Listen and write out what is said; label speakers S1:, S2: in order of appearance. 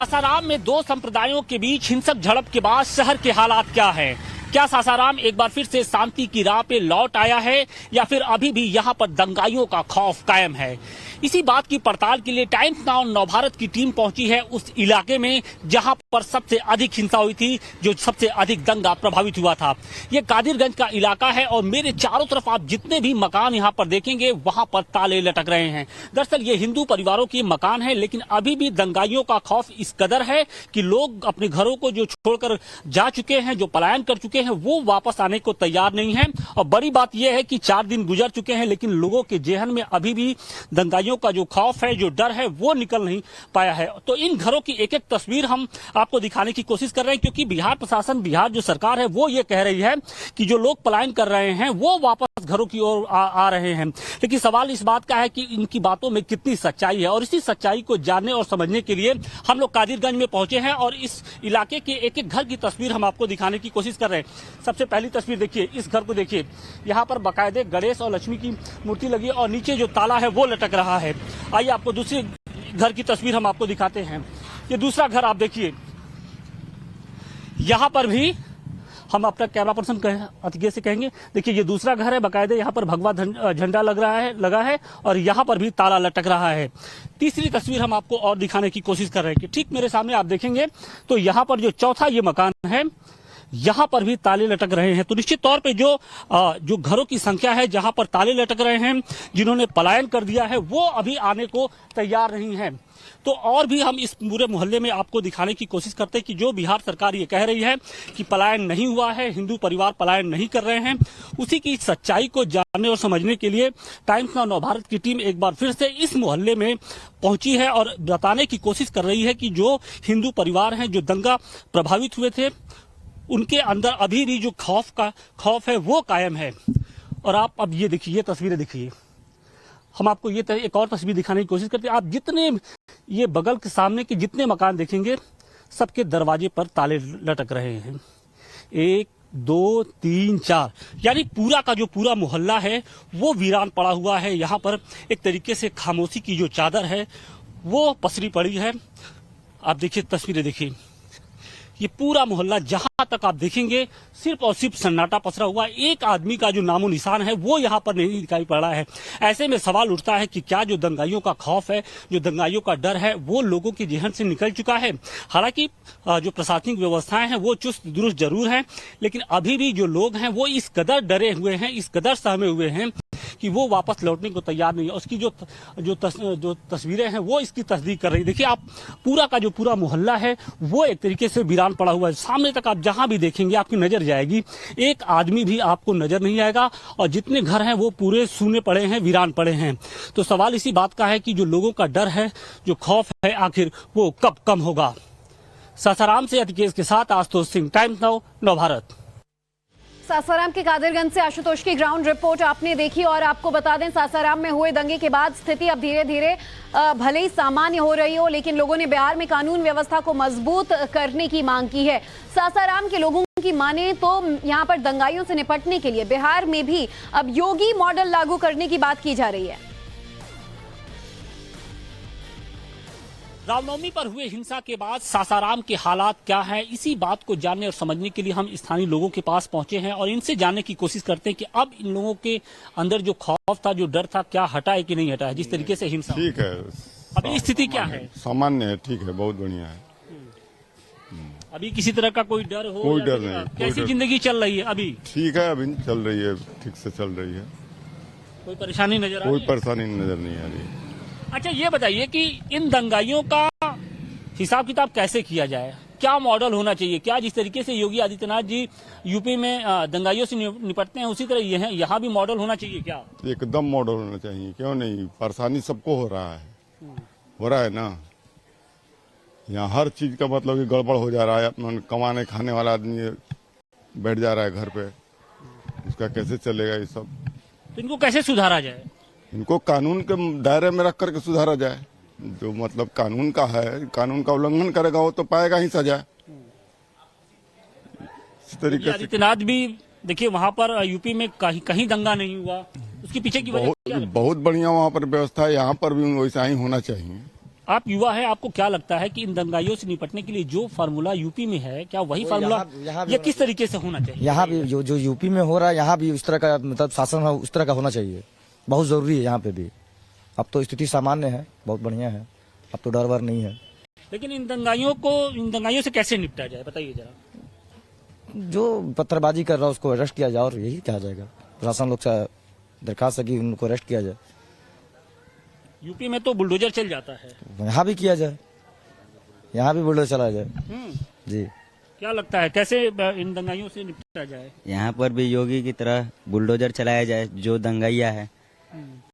S1: सासाराम में दो संप्रदायों के बीच हिंसक झड़प के बाद शहर के हालात क्या है? क्या सासाराम एक बार फिर से शांति की राह पे लौट आया है या फिर अभी भी यहाँ पर दंगाइयों का खौफ कायम है? इसी बात की पड़ताल के लिए टाइम्स नाउ नवभारत की टीम पहुंची है उस इलाके में जहां पर सबसे अधिक हिंसा हुई थी, जो सबसे अधिक दंगा प्रभावित हुआ था। ये कादिरगंज का इलाका है और मेरे चारों तरफ आप जितने भी मकान यहाँ पर देखेंगे वहां पर ताले लटक रहे हैं। दरअसल ये हिंदू परिवारों के मकान है, लेकिन अभी भी दंगाइयों का खौफ इस कदर है कि लोग अपने घरों को जो छोड़कर जा चुके हैं, जो पलायन कर चुके हैं, वो वापस आने को तैयार नहीं है। और बड़ी बात यह है कि 4 दिन गुजर चुके हैं, लेकिन लोगों के जेहन में अभी भी दंगाइयों का जो खौफ है, जो डर है, वो निकल नहीं पाया है। तो इन घरों की एक एक तस्वीर हम आपको दिखाने की कोशिश कर रहे हैं, क्योंकि बिहार प्रशासन, बिहार जो सरकार है, वो ये कह रही है कि जो लोग पलायन कर रहे हैं वो वापस घरों की ओर आ रहे हैं। लेकिन सवाल इस बात का है कि इनकी बातों में कितनी सच्चाई है, और इसी सच्चाई को जानने और समझने के लिए हम लोग कादिरगंज में पहुंचे हैं और इस इलाके के एक एक घर की तस्वीर हम आपको दिखाने की कोशिश कर रहे हैं। सबसे पहली तस्वीर देखिए, इस घर को देखिए, यहाँ पर बाकायदे गणेश और लक्ष्मी की मूर्ति लगी है और नीचे जो ताला है वो लटक रहा है। आइए आपको दूसरे घर की तस्वीर हम आपको दिखाते हैं। ये दूसरा घर आप देखिए, यहाँ पर भी हम अपना कैमरा पर्सन अतिगे से कहेंगे, देखिए ये दूसरा घर है, बाकायदे यहाँ पर भगवा झंडा लगा है और यहाँ पर भी ताला लटक रहा है। तीसरी तस्वीर हम आपको और दिखाने की कोशिश कर रहे हैं कि ठीक मेरे सामने आप देखेंगे तो यहाँ पर जो चौथा ये मकान है, यहाँ पर भी ताले लटक रहे हैं। तो निश्चित तौर पे जो घरों की संख्या है जहाँ पर ताले लटक रहे हैं, जिन्होंने पलायन कर दिया है, वो अभी आने को तैयार नहीं है। तो और भी हम इस पूरे मोहल्ले में आपको दिखाने की कोशिश करते हैं कि जो बिहार सरकार ये कह रही है कि पलायन नहीं हुआ है, हिंदू परिवार पलायन नहीं कर रहे हैं, उसी की सच्चाई को जानने और समझने के लिए टाइम्स नाउ नवभारत की टीम एक बार फिर से इस मोहल्ले में पहुंची है और बताने की कोशिश कर रही है कि जो हिंदू परिवार हैं, जो दंगा प्रभावित हुए थे, उनके अंदर अभी भी जो खौफ है वो कायम है। और आप अब ये देखिए, ये तस्वीरें देखिए, हम आपको ये एक और तस्वीर दिखाने की कोशिश करते हैं। आप जितने ये बगल के सामने के जितने मकान देखेंगे, सबके दरवाजे पर ताले लटक रहे हैं। 1 2 3 4, यानी पूरा का जो पूरा मोहल्ला है वो वीरान पड़ा हुआ है। यहाँ पर एक तरीके से खामोशी की जो चादर है वो पसरी पड़ी है। आप देखिए, तस्वीरें देखिए, ये पूरा मोहल्ला जहां तक आप देखेंगे सिर्फ और सिर्फ सन्नाटा पसरा हुआ है। एक आदमी का जो नामो निशान है वो यहाँ पर नहीं दिखाई पड़ रहा है। ऐसे में सवाल उठता है कि क्या जो दंगाइयों का खौफ है, जो दंगाइयों का डर है, वो लोगों के जेहन से निकल चुका है। हालांकि जो प्रशासनिक व्यवस्थाएं हैं वो चुस्त दुरुस्त जरूर हैं, लेकिन अभी भी जो लोग हैं वो इस कदर डरे हुए हैं, इस कदर सहमे हुए हैं कि वो वापस लौटने को तैयार नहीं है। उसकी जो तस्वीरें हैं वो इसकी तस्दीक कर रही है। देखिए, आप पूरा का जो पूरा मोहल्ला है वो एक तरीके से वीरान पड़ा हुआ है। सामने तक आप जहां भी देखेंगे आपकी नजर जाएगी, एक आदमी भी आपको नजर नहीं आएगा और जितने घर हैं वो पूरे सूने पड़े हैं, वीरान पड़े हैं। तो सवाल इसी बात का है कि जो लोगों का डर है, जो खौफ है, आखिर वो कब कम होगा। सासाराम से अतिकेश के साथ आशुतोष सिंह, टाइम्स नाउ नवभारत।
S2: सासाराम के कादिरगंज से आशुतोष की ग्राउंड रिपोर्ट आपने देखी। और आपको बता दें, सासाराम में हुए दंगे के बाद स्थिति अब धीरे धीरे भले ही सामान्य हो रही हो, लेकिन लोगों ने बिहार में कानून व्यवस्था को मजबूत करने की मांग की है। सासाराम के लोगों की माने तो यहां पर दंगाइयों से निपटने के लिए बिहार में भी अब योगी मॉडल लागू करने की बात की जा रही है।
S1: रामनवमी पर हुए हिंसा के बाद सासाराम के हालात क्या हैं, इसी बात को जानने और समझने के लिए हम स्थानीय लोगों के पास पहुंचे हैं और इनसे जानने की कोशिश करते हैं कि अब इन लोगों के अंदर जो खौफ था, जो डर था, क्या हटा है कि नहीं हटा है। जिस तरीके से हिंसा,
S3: ठीक है,
S1: अभी स्थिति क्या है?
S3: सामान्य है, ठीक है, बहुत बढ़िया है।
S1: अभी किसी तरह का कोई डर हो?
S3: कोई डर नहीं।
S1: कैसी जिंदगी चल रही है अभी?
S3: ठीक है, अभी चल रही है, ठीक से चल रही है,
S1: कोई परेशानी नजर आ रही है?
S3: कोई परेशानी नजर नहीं आ रही।
S1: अच्छा, ये बताइए कि इन दंगाइयों का हिसाब किताब कैसे किया जाए? क्या मॉडल होना चाहिए? क्या जिस तरीके से योगी आदित्यनाथ जी यूपी में दंगाइयों से निपटते हैं, उसी तरह यहाँ भी मॉडल होना चाहिए क्या?
S3: एकदम मॉडल होना चाहिए, क्यों नहीं? परेशानी सबको हो रहा है ना। यहाँ हर चीज का मतलब कि गड़बड़ हो जा रहा है। अपना कमाने खाने वाला आदमी बैठ जा रहा है घर पे, उसका कैसे चलेगा ये सब?
S1: तो इनको कैसे सुधारा जाए?
S3: इनको कानून के दायरे में रख करके सुधारा जाए। जो मतलब कानून का है, कानून का उल्लंघन करेगा वो तो पाएगा ही सजा। इस तरीके से
S1: आदित्यनाथ भी देखिए, वहाँ पर यूपी में कहीं दंगा नहीं हुआ, उसके पीछे की वजह
S3: बहुत बढ़िया वहाँ पर व्यवस्था है। यहाँ पर भी वैसा ही होना चाहिए।
S1: आप युवा हैं, आपको क्या लगता है कि इन दंगाइयों से निपटने के लिए जो फार्मूला यूपी में है, क्या वही फार्मूला
S4: यहाँ भी
S1: या किस तरीके से होना चाहिए?
S4: यहाँ भी जो यूपी में हो रहा है, यहाँ भी उस तरह का मतलब शासन है, उस तरह का होना चाहिए। बहुत जरूरी है यहाँ पे भी। अब तो स्थिति सामान्य है, बहुत बढ़िया है, अब तो डर वर नहीं है।
S1: लेकिन इन दंगाइयों से कैसे निपटा जाए, बताइए जरा।
S4: जो पत्थरबाजी कर रहा है उसको अरेस्ट किया जाए और यही कहा जाएगा। प्रशासन लोग से दरखास्त है कि उनको अरेस्ट किया जाए।
S1: यूपी में तो बुलडोजर चल जाता है,
S4: यहाँ भी किया जाए, यहाँ भी बुलडोजर चला जाए। जी
S1: क्या लगता है कैसे इन दंगाइयों से निपटा जाए?
S5: यहाँ पर भी योगी की तरह बुलडोजर चलाया जाए, जो दंगाइया है